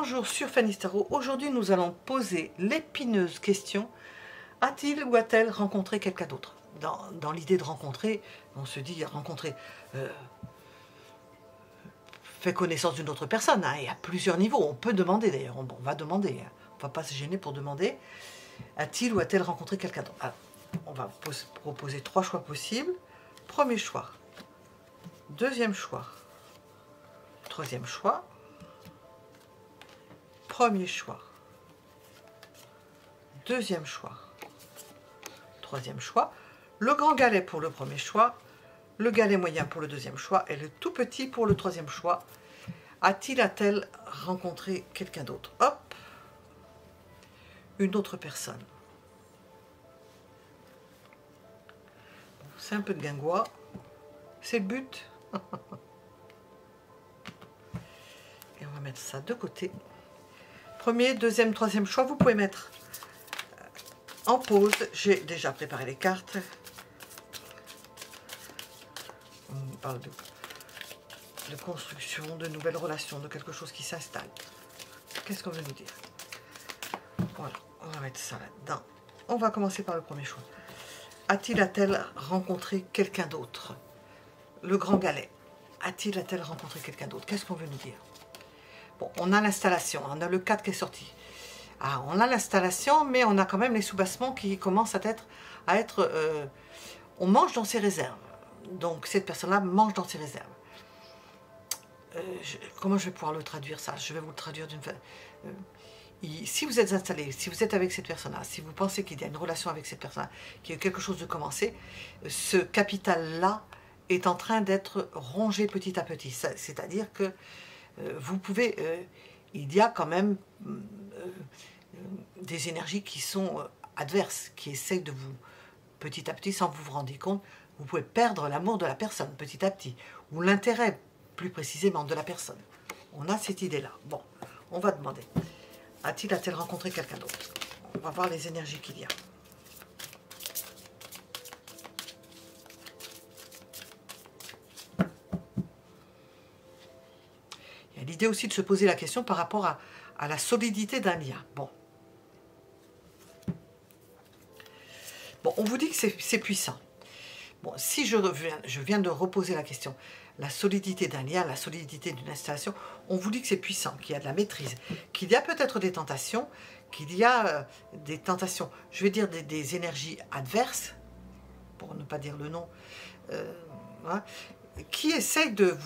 Bonjour sur Fanny Tarot. Aujourd'hui, nous allons poser l'épineuse question: a-t-il ou a-t-elle rencontré quelqu'un d'autre? Dans l'idée de rencontrer, on se dit rencontrer, fait connaissance d'une autre personne, hein, et à plusieurs niveaux. On peut demander d'ailleurs, on va demander, hein. On ne va pas se gêner pour demander: a-t-il ou a-t-elle rencontré quelqu'un d'autre? Alors, on va proposer 3 choix possibles. Premier choix, deuxième choix, troisième choix, premier choix, deuxième choix, troisième choix, le grand galet pour le premier choix, le galet moyen pour le deuxième choix et le tout petit pour le troisième choix. A-t-il, a-t-elle rencontré quelqu'un d'autre? Hop, une autre personne. C'est un peu de guingois, c'est le but. Et on va mettre ça de côté. Premier, deuxième, troisième choix, vous pouvez mettre en pause. J'ai déjà préparé les cartes. On parle de construction, de nouvelles relations, de quelque chose qui s'installe. Qu'est-ce qu'on veut nous dire? Voilà, on va mettre ça là-dedans. On va commencer par le premier choix. A-t-il, a-t-elle rencontré quelqu'un d'autre? Le grand galet. A-t-il, a-t-elle rencontré quelqu'un d'autre? Qu'est-ce qu'on veut nous dire? Bon, on a l'installation, on a le 4 qui est sorti. Ah, on a l'installation, mais on a quand même les soubassements qui commencent à être on mange dans ses réserves. Donc cette personne-là mange dans ses réserves. Comment je vais pouvoir le traduire ça? Je vais vous le traduire d'une façon. Si vous êtes installé, si vous êtes avec cette personne-là, si vous pensez qu'il y a une relation avec cette personne-là, qu'il y a quelque chose de commencé, ce capital-là est en train d'être rongé petit à petit. C'est-à-dire que vous pouvez, il y a quand même des énergies qui sont adverses, qui essayent de vous, petit à petit, sans que vous vous rendiez compte, vous pouvez perdre l'amour de la personne petit à petit, ou l'intérêt plus précisément de la personne. On a cette idée-là. Bon, on va demander, a-t-il, a-t-elle rencontré quelqu'un d'autre? On va voir les énergies qu'il y a. Il y a l'idée aussi de se poser la question par rapport à la solidité d'un lien. Bon. Bon, on vous dit que c'est puissant. Bon, si je viens de reposer la question, la solidité d'un lien, la solidité d'une installation, on vous dit que c'est puissant, qu'il y a de la maîtrise, qu'il y a peut-être des tentations, je vais dire des énergies adverses, pour ne pas dire le nom, hein, qui essayent de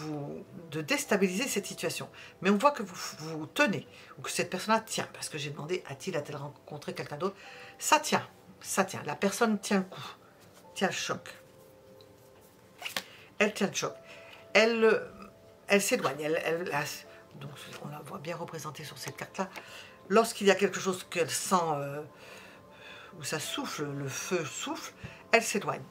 déstabiliser cette situation. Mais on voit que vous tenez, ou que cette personne-là tient, parce que j'ai demandé, a-t-il, a-t-elle rencontré quelqu'un d'autre? Ça tient, la personne tient le coup, tient le choc. Elle tient le choc. Elle s'éloigne. Donc on la voit bien représentée sur cette carte-là. Lorsqu'il y a quelque chose qu'elle sent, où ça souffle, le feu souffle, elle s'éloigne.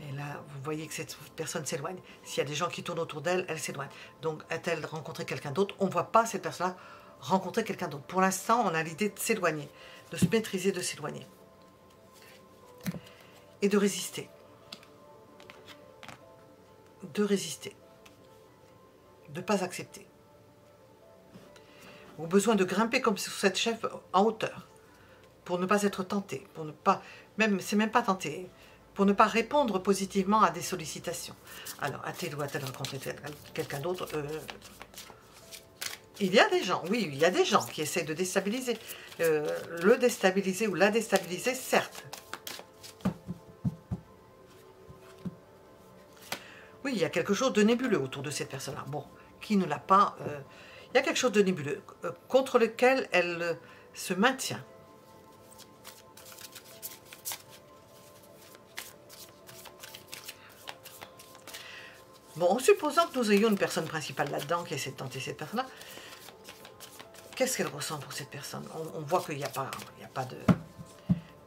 Et là, vous voyez que cette personne s'éloigne. S'il y a des gens qui tournent autour d'elle, elle s'éloigne. Donc, a-t-elle rencontré quelqu'un d'autre? On ne voit pas cette personne-là rencontrer quelqu'un d'autre. Pour l'instant, on a l'idée de s'éloigner, de se maîtriser, de s'éloigner. Et de résister. De résister. De ne pas accepter. Au besoin de grimper comme sur cette chef en hauteur. Pour ne pas être tenté. Pour ne pas... c'est même pas tenté. Pour ne pas répondre positivement à des sollicitations. Alors, a-t-elle ou a-t-elle rencontré quelqu'un d'autre? Il y a des gens, oui, il y a des gens qui essayent de déstabiliser. Le déstabiliser ou la déstabiliser, certes. Oui, il y a quelque chose de nébuleux autour de cette personne-là. Bon, qui ne l'a pas... il y a quelque chose de nébuleux contre lequel elle se maintient. Bon, en supposant que nous ayons une personne principale là-dedans qui essaie de tenter cette personne-là, qu'est-ce qu'elle ressent pour cette personne? On voit qu'il n'y a pas de...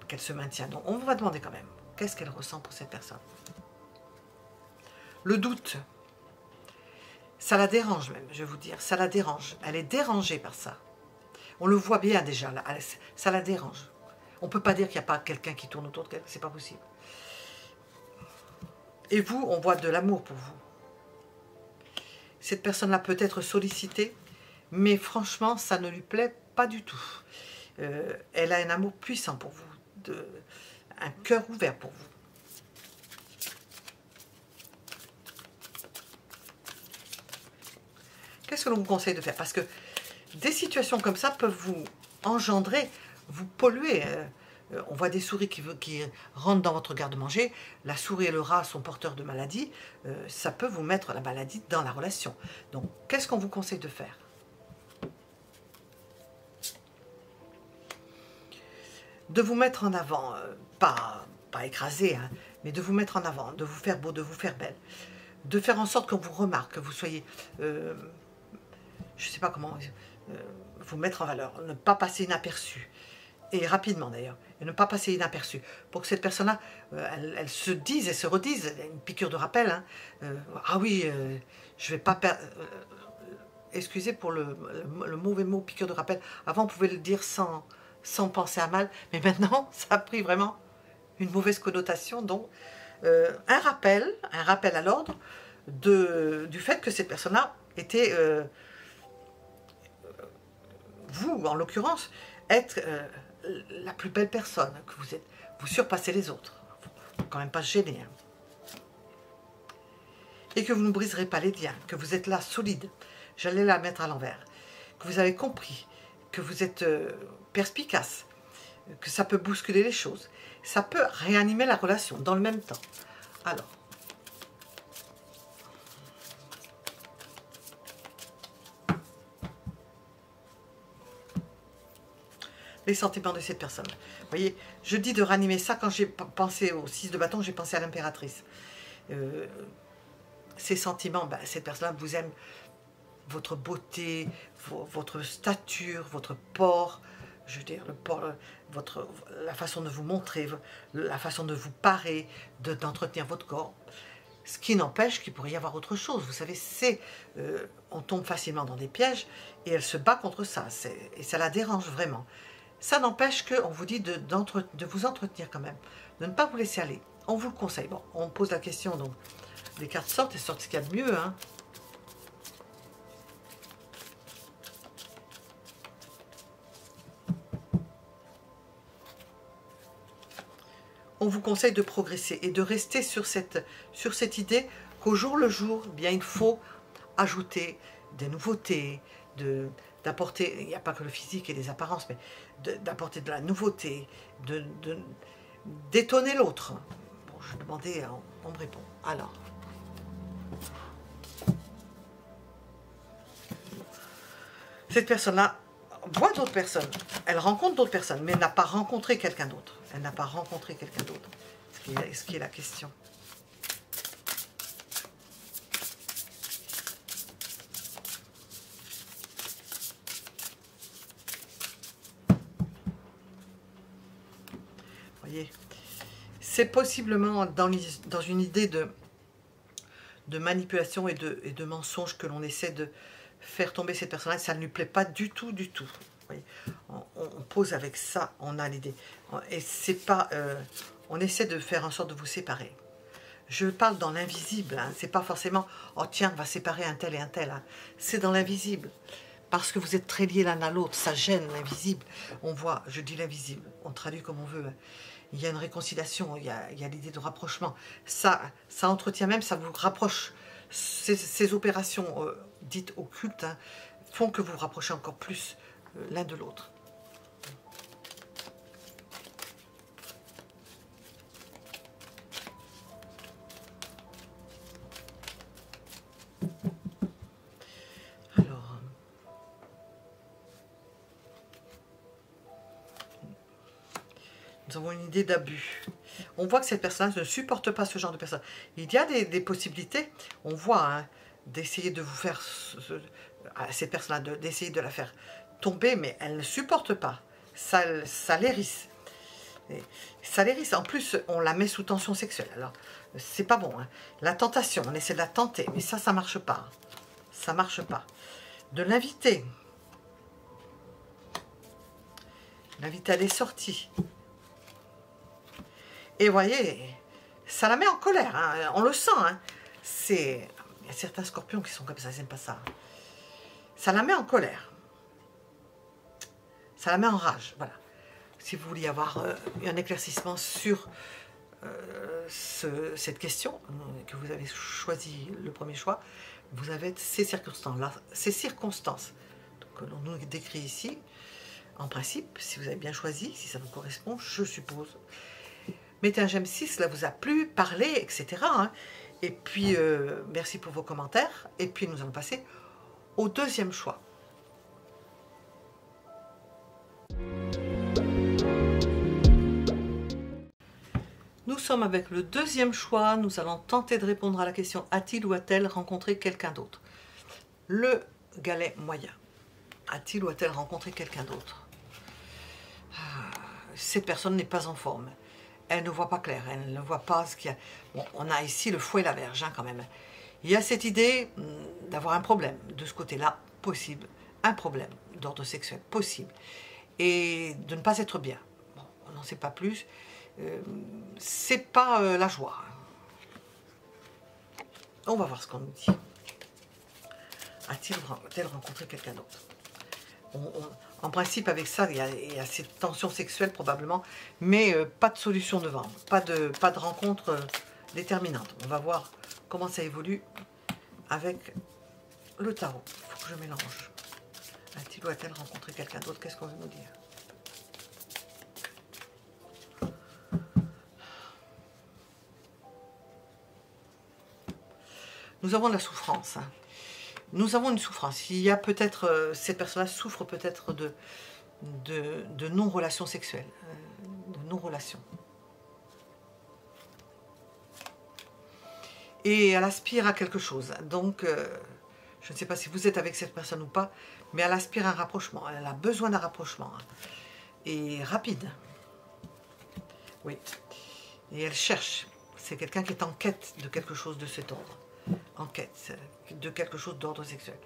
qu'elle se maintient. Donc, on va demander quand même, qu'est-ce qu'elle ressent pour cette personne? Le doute, ça la dérange même, je vais vous dire, ça la dérange. Elle est dérangée par ça. On le voit bien déjà, là, ça la dérange. On ne peut pas dire qu'il n'y a pas quelqu'un qui tourne autour d'elle, c'est pas possible. Et vous, on voit de l'amour pour vous. Cette personne-là peut être sollicitée mais franchement, ça ne lui plaît pas du tout. Elle a un amour puissant pour vous, un cœur ouvert pour vous. Qu'est-ce que l'on vous conseille de faire? Parce que des situations comme ça peuvent vous engendrer, vous polluer. On voit des souris qui rentrent dans votre garde-manger. La souris et le rat sont porteurs de maladies. Ça peut vous mettre la maladie dans la relation. Donc, qu'est-ce qu'on vous conseille de faire? De vous mettre en avant, pas écrasé, hein, mais de vous mettre en avant, de vous faire beau, de vous faire belle. De faire en sorte qu'on vous remarque, que vous soyez... je ne sais pas comment vous mettre en valeur, ne pas passer inaperçu, et rapidement d'ailleurs, et ne pas passer inaperçu, pour que cette personne-là, elle se dise et se redise, une piqûre de rappel, hein, ah oui, je ne vais pas perdre... excusez pour le mauvais mot, piqûre de rappel, avant on pouvait le dire sans penser à mal, mais maintenant ça a pris vraiment une mauvaise connotation, donc un rappel à l'ordre du fait que cette personne-là était... vous, en l'occurrence, être la plus belle personne que vous êtes. Vous surpassez les autres. Faut quand même pas se gêner. Hein. Et que vous ne briserez pas les liens, que vous êtes là, solide. J'allais la mettre à l'envers. Que vous avez compris, que vous êtes perspicace, que ça peut bousculer les choses. Ça peut réanimer la relation dans le même temps. Alors, les sentiments de cette personne. Vous voyez, je dis de ranimer ça, quand j'ai pensé au 6 de bâton, j'ai pensé à l'impératrice. Ces sentiments, ben, cette personne-là vous aime, votre beauté, votre stature, votre port, je veux dire, le port, la façon de vous montrer, la façon de vous parer, d'entretenir votre corps. Ce qui n'empêche qu'il pourrait y avoir autre chose. Vous savez, on tombe facilement dans des pièges et elle se bat contre ça. Et ça la dérange vraiment. Ça n'empêche qu'on vous dit de vous entretenir quand même, de ne pas vous laisser aller. On vous le conseille. Bon, on pose la question, donc les cartes sortent et sortent ce qu'il y a de mieux. Hein. On vous conseille de progresser et de rester sur cette idée qu'au jour le jour, eh bien, il faut ajouter des nouveautés, d'apporter, il n'y a pas que le physique et les apparences, mais d'apporter de la nouveauté, d'étonner l'autre. Bon, je demandais, on me répond. Alors, cette personne-là voit d'autres personnes, elle rencontre d'autres personnes, mais elle n'a pas rencontré quelqu'un d'autre. Elle n'a pas rencontré quelqu'un d'autre, ce qui est la question. C'est possiblement dans une idée de manipulation et de mensonge que l'on essaie de faire tomber cette personne-là. Ça ne lui plaît pas du tout, du tout. Vous voyez, on pose avec ça, on a l'idée. Et c'est pas... on essaie de faire en sorte de vous séparer. Je parle dans l'invisible. Hein, c'est pas forcément, oh tiens, on va séparer un tel et un tel. Hein. C'est dans l'invisible. Parce que vous êtes très liés l'un à l'autre. Ça gêne l'invisible. On voit, je dis l'invisible. On traduit comme on veut. Hein. Il y a une réconciliation, il y a l'idée de rapprochement. Ça entretient même, ça vous rapproche. Ces opérations dites occultes hein, font que vous vous rapprochez encore plus l'un de l'autre. Alors, nous avons une idée d'abus. On voit que cette personne ne supporte pas ce genre de personne. Il y a des possibilités, on voit, hein, d'essayer de vous faire, cette personne-là, d'essayer de la faire tomber, mais elle ne supporte pas. Ça l'hérisse. Ça l'hérisse. En plus, on la met sous tension sexuelle. Alors, c'est pas bon. Hein. La tentation, on essaie de la tenter, mais ça marche pas. Ça marche pas. De l'inviter. L'inviter à des sorties. Et vous voyez, ça la met en colère, hein, on le sent. Hein. Il y a certains scorpions qui sont comme ça, ils n'aiment pas ça. Ça la met en colère. Ça la met en rage, voilà. Si vous vouliez avoir un éclaircissement sur cette question, que vous avez choisi le premier choix, vous avez ces circonstances-là, que l'on nous décrit ici. En principe, si vous avez bien choisi, si ça vous correspond, je suppose. Mettez un j'aime si cela vous a plu, parlez, etc. Hein. Et puis, merci pour vos commentaires. Et puis, nous allons passer au deuxième choix. Nous sommes avec le deuxième choix. Nous allons tenter de répondre à la question « A-t-il ou a-t-elle rencontré quelqu'un d'autre ?» Le galet moyen. A-t-il ou a-t-elle rencontré quelqu'un d'autre? Cette personne n'est pas en forme. Elle ne voit pas clair, elle ne voit pas ce qu'il y a. Bon, on a ici le fouet et la verge, hein, quand même. Il y a cette idée d'avoir un problème de ce côté-là, possible. Un problème d'ordre sexuel, possible. Et de ne pas être bien. Bon, on n'en sait pas plus. C'est pas la joie. On va voir ce qu'on nous dit. A-t-il rencontré quelqu'un d'autre? En principe, avec ça, il y a cette tension sexuelle probablement, mais pas de solution devant, pas de rencontre déterminante. On va voir comment ça évolue avec le tarot. Il faut que je mélange. A-t-il ou a-t-elle rencontré quelqu'un d'autre? Qu'est-ce qu'on veut nous dire? Nous avons de la souffrance. Hein. Nous avons une souffrance. Il y a peut-être, cette personne-là souffre peut-être de non-relation sexuelle, de non-relation. Et elle aspire à quelque chose. Donc, je ne sais pas si vous êtes avec cette personne ou pas, mais elle aspire à un rapprochement. Elle a besoin d'un rapprochement. Hein. Et rapide. Oui. Et elle cherche. C'est quelqu'un qui est en quête de quelque chose de cet ordre. En quête de quelque chose d'ordre sexuel.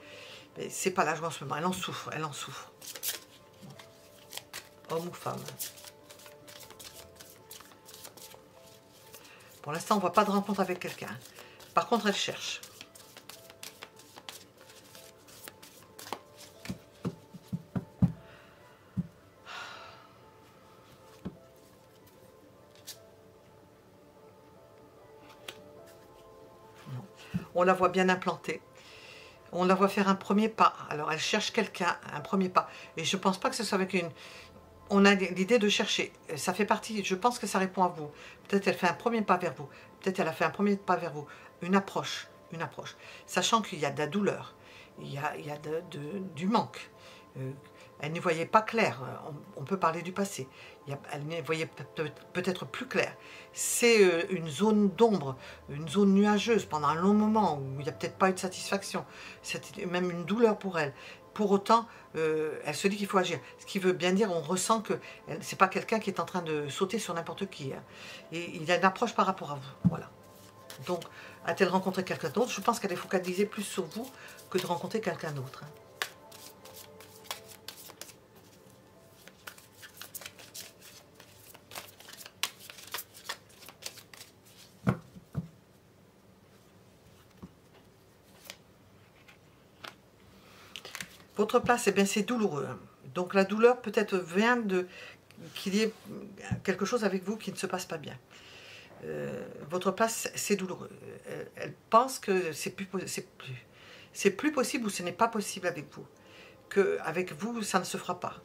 Mais c'est pas la joie en ce moment. Elle en souffre. Elle en souffre. Homme ou femme. Pour l'instant, on ne voit pas de rencontre avec quelqu'un. Par contre, elle cherche. On la voit bien implantée. On la voit faire un premier pas. Alors, elle cherche quelqu'un, un premier pas. Et je ne pense pas que ce soit avec une... On a l'idée de chercher. Ça fait partie, je pense que ça répond à vous. Peut-être elle fait un premier pas vers vous. Peut-être elle a fait un premier pas vers vous. Une approche. Sachant qu'il y a de la douleur. Il y a du manque. Elle n'y voyait pas clair. On peut parler du passé. Elle n'y voyait peut-être plus clair. C'est une zone d'ombre, une zone nuageuse pendant un long moment où il n'y a peut-être pas eu de satisfaction. C'est même une douleur pour elle. Pour autant, elle se dit qu'il faut agir. Ce qui veut bien dire, on ressent que ce n'est pas quelqu'un qui est en train de sauter sur n'importe qui. Hein. Et il y a une approche par rapport à vous. Voilà. Donc, a-t-elle rencontré quelqu'un d'autre? Je pense qu'elle est focalisée plus sur vous que de rencontrer quelqu'un d'autre. Hein. Votre place, eh bien, c'est douloureux. Donc la douleur peut-être vient de qu'il y ait quelque chose avec vous qui ne se passe pas bien. Votre place, c'est douloureux. Elle pense que c'est plus possible ou ce n'est pas possible avec vous. Qu'avec vous, ça ne se fera pas.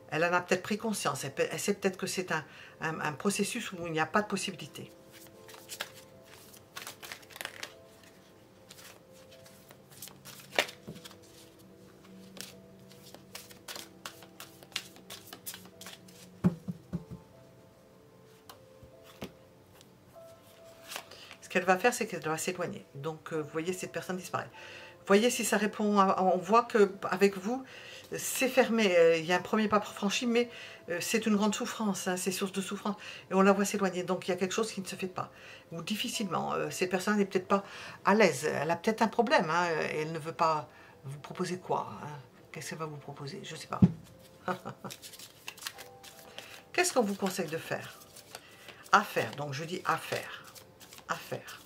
Elle en a peut-être pris conscience. Elle sait peut-être que c'est un processus où il n'y a pas de possibilité. Ce qu'elle va faire, c'est qu'elle va s'éloigner. Donc, vous voyez, cette personne disparaît. Voyez si ça répond. On voit qu'avec vous, c'est fermé. Il y a un premier pas franchi, mais c'est une grande souffrance. Hein, c'est source de souffrance. Et on la voit s'éloigner. Donc, il y a quelque chose qui ne se fait pas. Ou difficilement. Cette personne n'est peut-être pas à l'aise. Elle a peut-être un problème. Hein, et elle ne veut pas vous proposer quoi, hein. Qu'est-ce qu'elle va vous proposer? Je ne sais pas. Qu'est-ce qu'on vous conseille de faire? À faire. Donc, je dis à faire. À faire.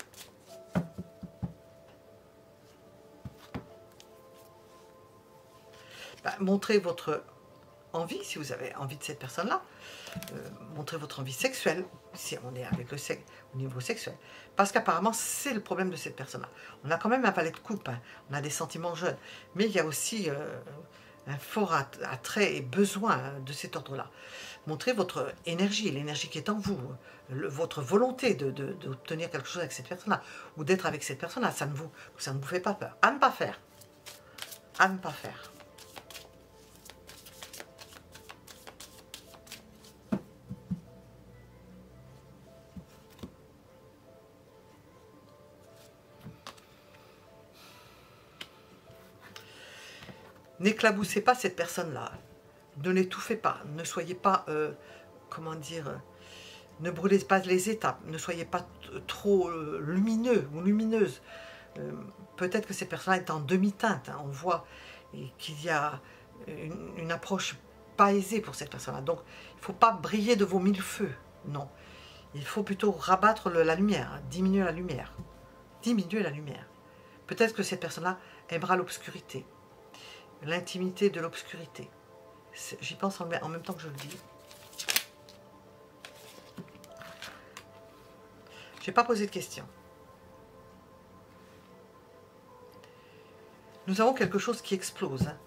montrez votre envie, si vous avez envie de cette personne-là. Montrez votre envie sexuelle, si on est avec le sexe au niveau sexuel. Parce qu'apparemment, c'est le problème de cette personne-là. On a quand même un valet de coupe, hein. On a des sentiments jeunes. Mais il y a aussi un fort attrait et besoin de cet ordre-là. Montrez votre énergie, l'énergie qui est en vous, votre volonté d'obtenir quelque chose avec cette personne-là, ou d'être avec cette personne-là, ça ne vous fait pas peur. À ne pas faire. À ne pas faire. N'éclaboussez pas cette personne-là. Ne l'étouffez pas. Ne soyez pas, comment dire, ne brûlez pas les étapes. Ne soyez pas trop lumineux ou lumineuse. Peut-être que cette personne-là est en demi-teinte. Hein. On voit qu'il y a une approche pas aisée pour cette personne-là. Donc, il ne faut pas briller de vos mille feux. Non. Il faut plutôt rabattre la lumière, hein, diminuer la lumière. Diminuer la lumière. Peut-être que cette personne-là aimera l'obscurité. L'intimité de l'obscurité. J'y pense en même temps que je le dis. Je n'ai pas posé de questions. Nous avons quelque chose qui explose. Hein.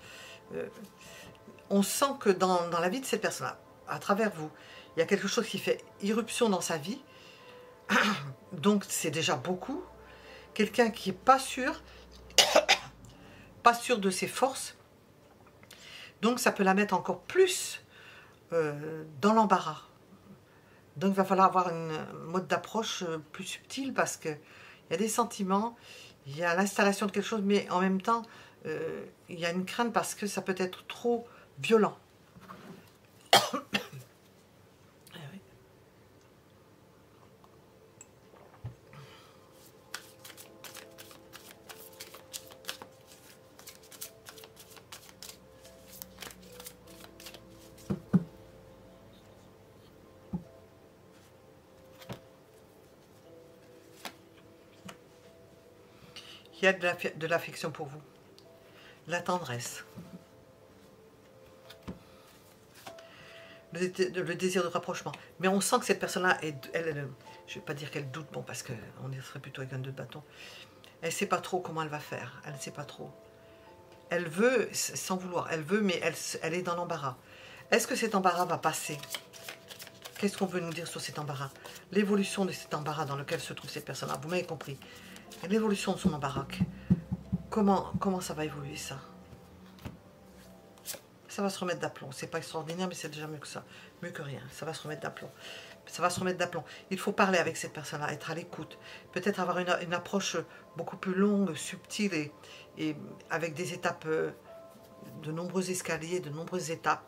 On sent que dans la vie de cette personne-là, à travers vous, il y a quelque chose qui fait irruption dans sa vie. Donc c'est déjà beaucoup. Quelqu'un qui n'est pas sûr de ses forces. Donc ça peut la mettre encore plus dans l'embarras. Donc il va falloir avoir un mode d'approche plus subtil parce qu'il y a des sentiments, il y a l'installation de quelque chose, mais en même temps, il y a une crainte parce que ça peut être trop violent. Il y a de l'affection pour vous, de la tendresse, le désir de rapprochement. Mais on sent que cette personne-là, je ne vais pas dire qu'elle doute, bon, parce qu'on serait plutôt avec un 2 de bâton. Elle ne sait pas trop comment elle va faire, elle ne sait pas trop. Elle veut, sans vouloir, elle veut, mais elle est dans l'embarras. Est-ce que cet embarras va passer? Qu'est-ce qu'on veut nous dire sur cet embarras? L'évolution de cet embarras dans lequel se trouve cette personne-là, vous m'avez compris. L'évolution de son embarras, comment ça va évoluer ça? Ça va se remettre d'aplomb. C'est pas extraordinaire, mais c'est déjà mieux que ça. Mieux que rien. Ça va se remettre d'aplomb. Ça va se remettre d'aplomb. Il faut parler avec cette personne-là, être à l'écoute. Peut-être avoir une approche beaucoup plus longue, subtile et avec des étapes, de nombreux escaliers, de nombreuses étapes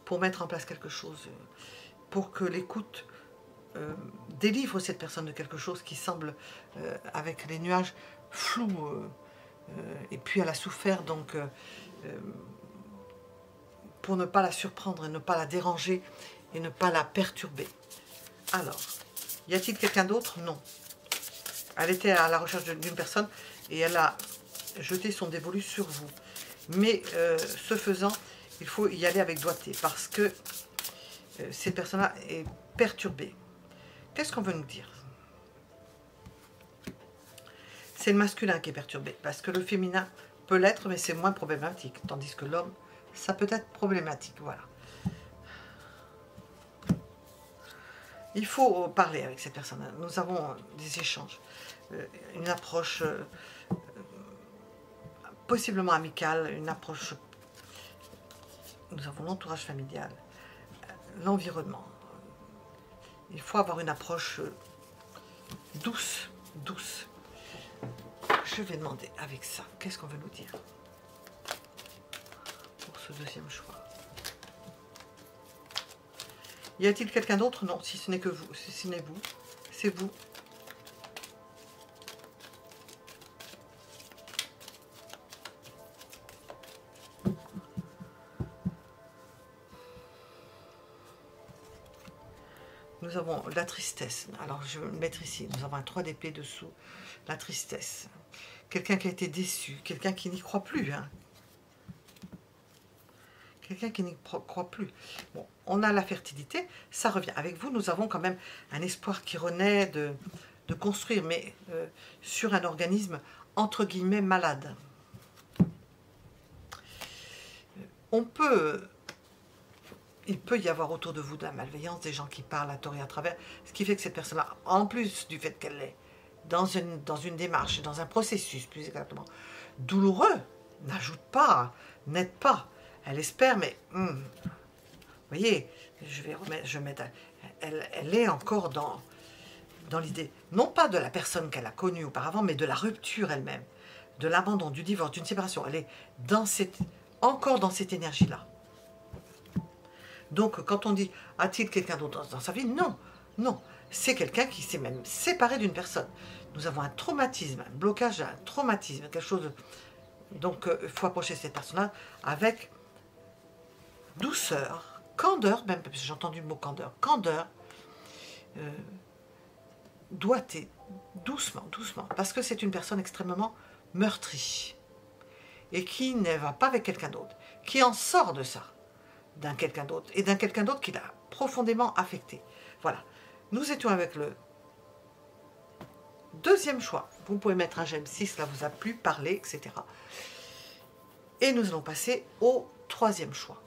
pour mettre en place quelque chose. Pour que l'écoute délivre cette personne de quelque chose qui semble, avec les nuages, flou. Et puis elle a souffert, donc pour ne pas la surprendre et ne pas la déranger et ne pas la perturber. Alors, y a-t-il quelqu'un d'autre? Non. Elle était à la recherche d'une personne et elle a jeté son dévolu sur vous. Mais ce faisant, il faut y aller avec doigté parce que cette personne-là est perturbée. Qu'est-ce qu'on veut nous dire? C'est le masculin qui est perturbé parce que le féminin peut l'être, mais c'est moins problématique. Tandis que l'homme, ça peut être problématique. Voilà. Il faut parler avec cette personne. Nous avons des échanges, une approche possiblement amicale, une approche. Nous avons l'entourage familial, l'environnement. Il faut avoir une approche douce, douce. Je vais demander avec ça, qu'est-ce qu'on veut nous dire pour ce deuxième choix? Y a-t-il quelqu'un d'autre? Non, si ce n'est que vous, si ce n'est vous, c'est vous. Nous avons la tristesse. Alors, je vais le mettre ici. Nous avons un 3 d'épée dessous. La tristesse. Quelqu'un qui a été déçu. Quelqu'un qui n'y croit plus. Hein. quelqu'un qui n'y croit plus. Bon, on a la fertilité, ça revient. Avec vous, nous avons quand même un espoir qui renaît de construire, mais sur un organisme entre guillemets malade. Il peut y avoir autour de vous de la malveillance, des gens qui parlent à tort et à travers, ce qui fait que cette personne-là, en plus du fait qu'elle est dans une démarche, dans un processus plus exactement, douloureux, n'ajoute pas, n'aide pas. Elle espère, mais vous voyez, elle est encore dans l'idée, non pas de la personne qu'elle a connue auparavant, mais de la rupture elle-même, de l'abandon, du divorce, d'une séparation. Elle est encore dans cette énergie-là. Donc, quand on dit, a-t-il quelqu'un d'autre dans sa vie? Non, non. C'est quelqu'un qui s'est même séparé d'une personne. Nous avons un traumatisme, un blocage, un traumatisme, quelque chose de... Donc, il faut approcher cette personne-là avec douceur, candeur, même, parce que j'ai entendu le mot candeur, doigté, doucement, doucement, parce que c'est une personne extrêmement meurtrie et qui ne va pas avec quelqu'un d'autre, qui en sort de ça, d'un quelqu'un d'autre, et d'un quelqu'un d'autre qui l'a profondément affecté. Voilà, nous étions avec le deuxième choix. Vous pouvez mettre un j'aime si cela vous a plu, parler, etc. Et nous allons passer au troisième choix.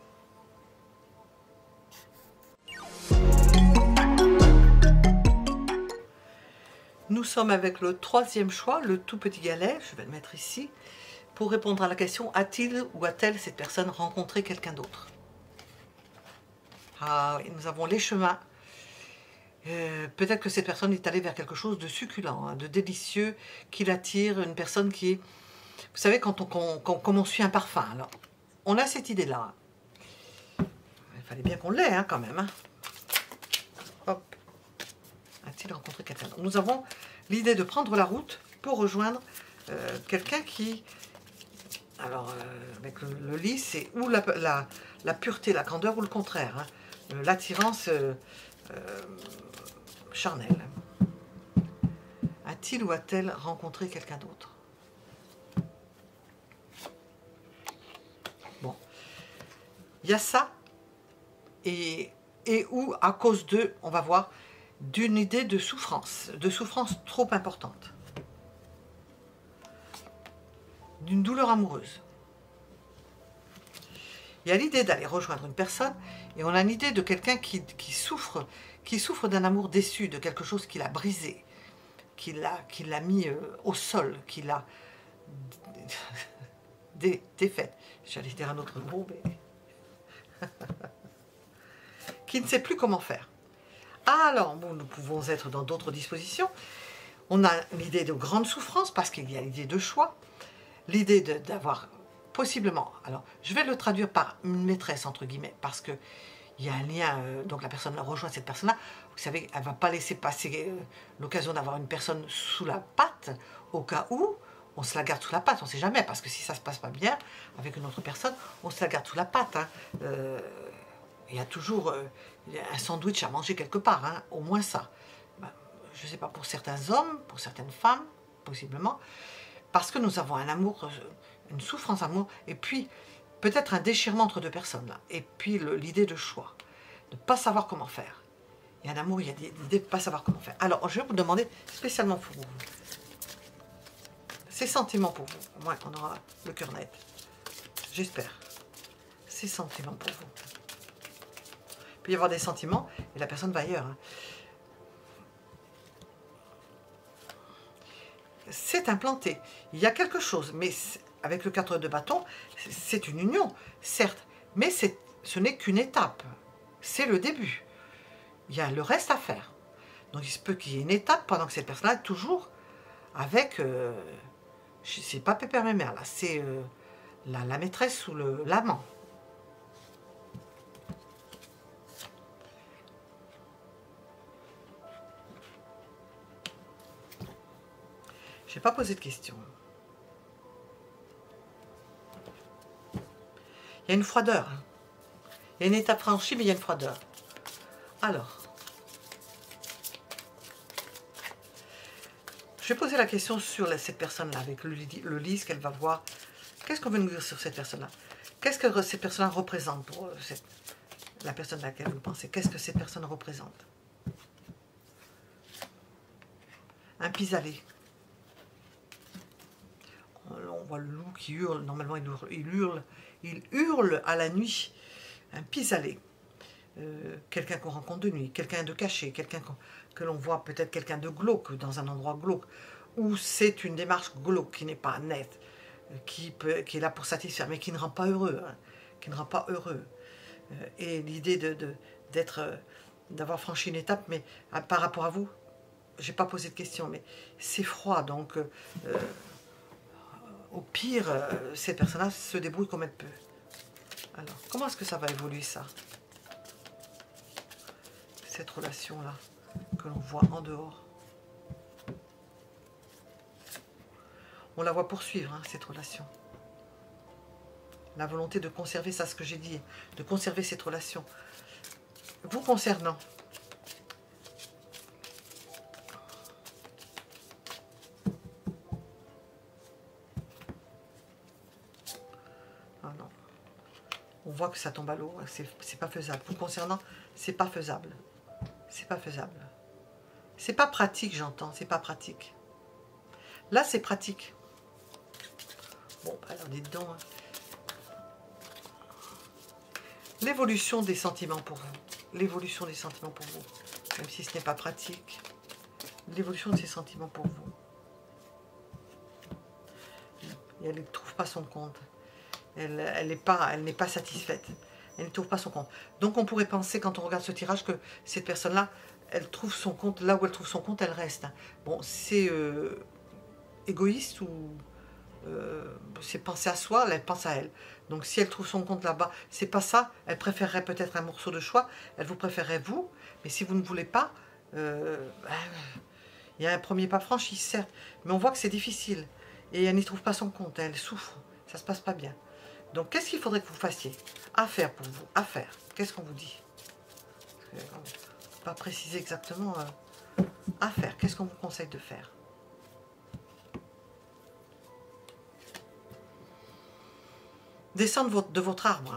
Nous sommes avec le troisième choix, le tout petit galet, je vais le mettre ici, pour répondre à la question, a-t-il ou a-t-elle cette personne rencontré quelqu'un d'autre? Ah oui, nous avons les chemins. Peut-être que cette personne est allée vers quelque chose de succulent, hein, de délicieux, qui l'attire, une personne qui est... Vous savez, comme on suit un parfum, alors, on a cette idée-là. Il fallait bien qu'on l'ait, hein, quand même. Hein. Hop. A-t-il rencontré quelqu'un d'autre? Nous avons l'idée de prendre la route pour rejoindre quelqu'un qui... Alors, avec le lit, c'est ou la pureté, la candeur, ou le contraire. Hein. L'attirance charnelle. A-t-il ou a-t-elle rencontré quelqu'un d'autre? Bon. Il y a ça, et où, à cause de, on va voir, d'une idée de souffrance trop importante. D'une douleur amoureuse. Il y a l'idée d'aller rejoindre une personne, et on a l'idée de quelqu'un qui souffre d'un amour déçu, de quelque chose qui l'a brisé, qui l'a mis au sol, qui l'a défaite. J'allais dire un autre mot, mais... qui ne sait plus comment faire. Alors, bon, nous pouvons être dans d'autres dispositions. On a l'idée de grande souffrance, parce qu'il y a l'idée de choix, l'idée d'avoir possiblement, alors je vais le traduire par une maîtresse entre guillemets, parce que il y a un lien, donc la personne rejoint cette personne-là, vous savez, elle ne va pas laisser passer l'occasion d'avoir une personne sous la patte, au cas où on se la garde sous la patte, on ne sait jamais, parce que si ça ne se passe pas bien avec une autre personne, on se la garde sous la patte. Hein. Il y a toujours un sandwich à manger quelque part, hein, au moins ça. Ben, je ne sais pas, pour certains hommes, pour certaines femmes, possiblement, parce que nous avons un amour, une souffrance d'amour, et puis peut-être un déchirement entre deux personnes, là, et puis l'idée de choix, de ne pas savoir comment faire. Il y a un amour, il y a l'idée de ne pas savoir comment faire. Alors, je vais vous demander spécialement pour vous, ces sentiments pour vous, au moins on aura le cœur net, j'espère, ces sentiments pour vous. Il peut y avoir des sentiments, et la personne va ailleurs. Hein. C'est implanté. Il y a quelque chose, mais avec le 4 de bâton, c'est une union, certes, mais ce n'est qu'une étape. C'est le début. Il y a le reste à faire. Donc il se peut qu'il y ait une étape pendant que cette personne-là est toujours avec... c'est pas pépère mémère, là, c'est la maîtresse ou l'amant. Je n'ai pas posé de questions. Il y a une froideur. Il y a une étape franchie, mais il y a une froideur. Alors, je vais poser la question sur cette personne-là, avec le lit, ce qu'elle va voir. Qu'est-ce qu'on veut nous dire sur cette personne-là? Qu'est-ce que ces personnes représentent pour la personne à laquelle vous pensez? Qu'est-ce que ces personnes représentent? Un pis-aller. On voit le loup qui hurle. Normalement, il hurle à la nuit. Un pis-aller. Quelqu'un qu'on rencontre de nuit, quelqu'un de caché, quelqu'un que l'on voit, peut-être quelqu'un de glauque, dans un endroit glauque, où c'est une démarche glauque qui n'est pas nette, qui est là pour satisfaire, mais qui ne rend pas heureux, hein, qui ne rend pas heureux. Et l'idée d'avoir franchi une étape, mais par rapport à vous, j'ai pas posé de question, mais c'est froid, donc au pire, ces personnes-là se débrouillent comme elles peuvent. Alors, comment est-ce que ça va évoluer, ça? Cette relation-là, que l'on voit en dehors. On la voit poursuivre, hein, cette relation. La volonté de conserver, ça, ce que j'ai dit, de conserver cette relation. Vous concernant, ah non, on voit que ça tombe à l'eau, c'est pas faisable. Vous concernant, c'est pas faisable. C'est pas faisable. C'est pas pratique, j'entends, c'est pas pratique. Là, c'est pratique. Bon, alors dites donc. Hein. L'évolution des sentiments pour vous. L'évolution des sentiments pour vous. Même si ce n'est pas pratique. L'évolution de ces sentiments pour vous. Et elle ne trouve pas son compte. Elle n'est pas satisfaite. Elle ne trouve pas son compte. Donc on pourrait penser, quand on regarde ce tirage, que cette personne-là, elle trouve son compte, là où elle trouve son compte, elle reste. Bon, c'est égoïste ou c'est penser à soi, elle pense à elle. Donc si elle trouve son compte là-bas, c'est pas ça. Elle préférerait peut-être un morceau de choix. Elle vous préférerait vous. Mais si vous ne voulez pas, il y a un premier pas franchi, certes. Mais on voit que c'est difficile. Et elle n'y trouve pas son compte. Elle souffre. Ça se passe pas bien. Donc qu'est-ce qu'il faudrait que vous fassiez? À faire pour vous. À faire. Qu'est-ce qu'on vous dit? Pas préciser exactement. À faire. Qu'est-ce qu'on vous conseille de faire? Descendre de votre arbre.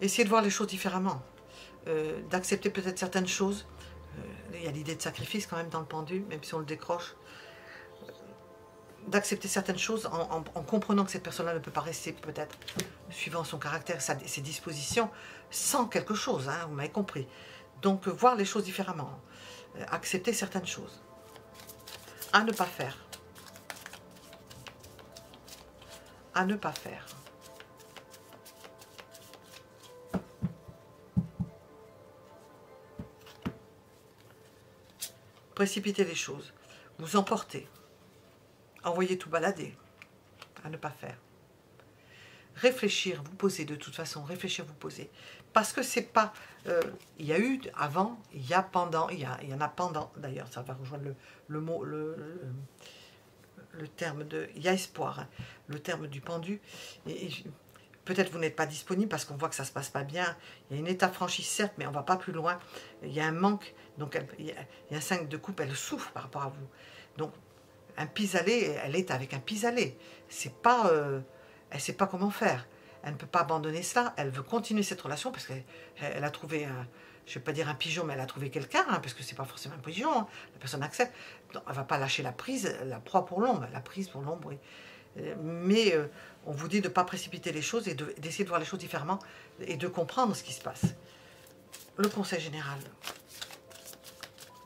Essayez de voir les choses différemment. D'accepter peut-être certaines choses. Il y a l'idée de sacrifice quand même dans le pendu, même si on le décroche. D'accepter certaines choses en comprenant que cette personne-là ne peut pas rester peut-être, suivant son caractère, ses dispositions, sans quelque chose, hein, vous m'avez compris. Donc voir les choses différemment. Accepter certaines choses. À ne pas faire. À ne pas faire. Précipiter les choses. Vous emporter. Envoyer tout balader. À ne pas faire. Réfléchir, vous poser de toute façon. Réfléchir, vous poser. Parce que c'est pas... il y a eu avant, il y a pendant, il y en a pendant. D'ailleurs, ça va rejoindre le mot... le terme de... Il y a espoir, hein, le terme du pendu. Et peut-être vous n'êtes pas disponible parce qu'on voit que ça ne se passe pas bien. Il y a une étape franchie, certes, mais on ne va pas plus loin. Il y a un manque. Donc, il y a un 5 de coupe, elle souffre par rapport à vous. Donc, un pis-aller, elle est avec un pis-aller. C'est pas... elle ne sait pas comment faire. Elle ne peut pas abandonner cela. Elle veut continuer cette relation parce qu'elle a trouvé... je ne vais pas dire un pigeon, mais elle a trouvé quelqu'un, hein, parce que ce n'est pas forcément un pigeon. Hein. La personne accepte. Donc, elle ne va pas lâcher la prise, la proie pour l'ombre. La prise pour l'ombre, oui. Mais on vous dit de ne pas précipiter les choses et d'essayer de voir les choses différemment et de comprendre ce qui se passe. Le conseil général.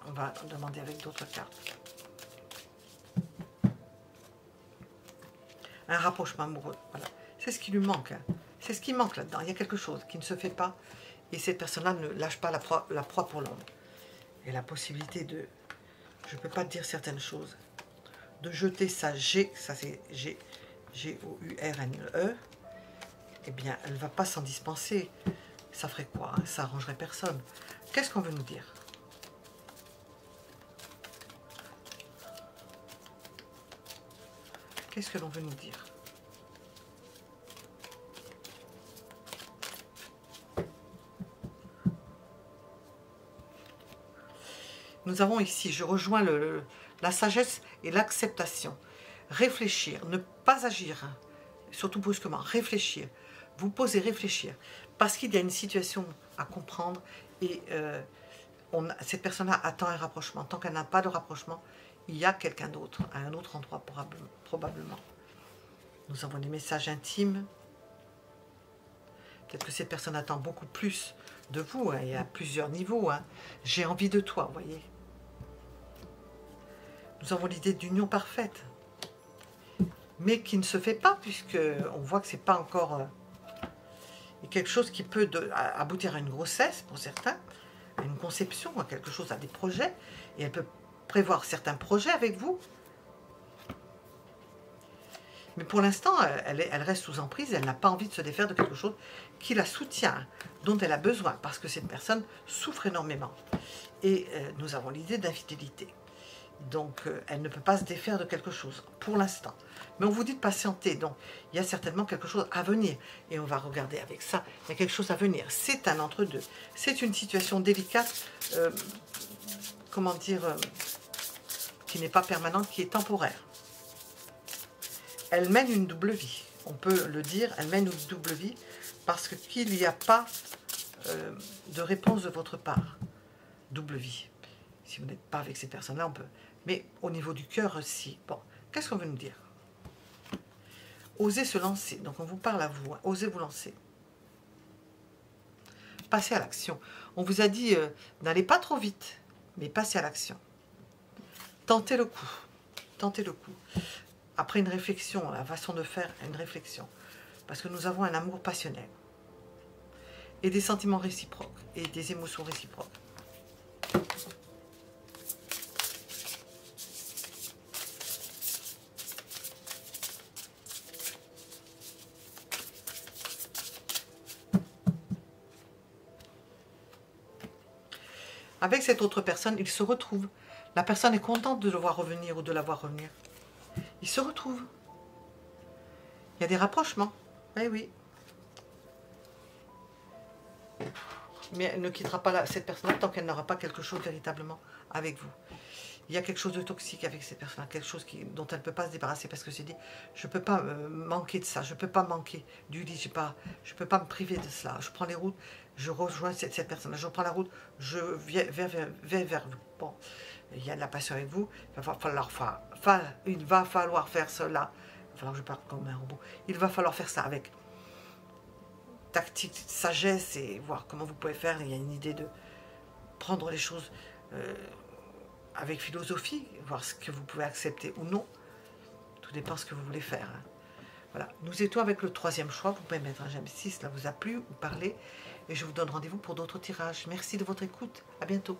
On va demander avec d'autres cartes. Un rapprochement amoureux. Voilà. C'est ce qui lui manque. Hein. C'est ce qui manque là-dedans. Il y a quelque chose qui ne se fait pas. Et cette personne-là ne lâche pas la proie pour l'ombre. Et la possibilité de... Je ne peux pas te dire certaines choses. De jeter sa G, ça c'est G-O-U-R-N-E. Eh bien, elle ne va pas s'en dispenser. Ça ferait quoi, hein? Ça arrangerait personne. Qu'est-ce qu'on veut nous dire? Qu'est-ce que l'on veut nous dire? Nous avons ici, je rejoins la sagesse et l'acceptation. Réfléchir, ne pas agir surtout brusquement, réfléchir, vous poser, réfléchir, parce qu'il y a une situation à comprendre et cette personne-là attend un rapprochement. Tant qu'elle n'a pas de rapprochement, il y a quelqu'un d'autre, à un autre endroit probablement. Nous avons des messages intimes. Peut-être que cette personne attend beaucoup plus de vous, hein, il y a plusieurs niveaux. Hein. J'ai envie de toi, vous voyez. Nous avons l'idée d'union parfaite, mais qui ne se fait pas, puisqu'on voit que ce n'est pas encore quelque chose qui peut aboutir à une grossesse pour certains, à une conception, à quelque chose, à des projets, et elle peut prévoir certains projets avec vous. Mais pour l'instant, elle reste sous emprise, elle n'a pas envie de se défaire de quelque chose qui la soutient, dont elle a besoin, parce que cette personne souffre énormément. Et nous avons l'idée d'infidélité. Donc, elle ne peut pas se défaire de quelque chose, pour l'instant. Mais on vous dit de patienter, donc il y a certainement quelque chose à venir. Et on va regarder avec ça, il y a quelque chose à venir. C'est un entre-deux. C'est une situation délicate, comment dire, qui n'est pas permanente, qui est temporaire. Elle mène une double vie. On peut le dire, elle mène une double vie, parce qu'il n'y a pas de réponse de votre part. Double vie. Si vous n'êtes pas avec ces personnes-là, on peut... Mais au niveau du cœur aussi. Bon, qu'est-ce qu'on veut nous dire? Osez se lancer. Donc on vous parle à vous. Hein. Osez vous lancer. Passez à l'action. On vous a dit, n'allez pas trop vite, mais passez à l'action. Tentez le coup. Tentez le coup. Après une réflexion, la façon de faire, une réflexion. Parce que nous avons un amour passionnel. Et des sentiments réciproques. Et des émotions réciproques. Avec cette autre personne, il se retrouve. La personne est contente de le voir revenir ou de la voir revenir. Ils se retrouvent. Il y a des rapprochements. Eh oui. Mais elle ne quittera pas cette personne tant qu'elle n'aura pas quelque chose véritablement avec vous. Il y a quelque chose de toxique avec cette personne, quelque chose dont elle ne peut pas se débarrasser parce que c'est dit, je ne peux pas manquer de ça, je ne peux pas manquer du lit, je ne peux pas me priver de cela. Je prends les routes, je rejoins cette personne, je prends la route, je viens vers vous. Bon, il y a de la passion avec vous, il va falloir faire cela. Il va falloir que je parle comme un robot. Il va falloir faire ça avec tactique, sagesse et voir comment vous pouvez faire. Il y a une idée de prendre les choses avec philosophie, voir ce que vous pouvez accepter ou non. Tout dépend de ce que vous voulez faire. Hein. Voilà. Nous étions avec le troisième choix. Vous pouvez mettre un j'aime si cela vous a plu ou parlé. Et je vous donne rendez-vous pour d'autres tirages. Merci de votre écoute. À bientôt.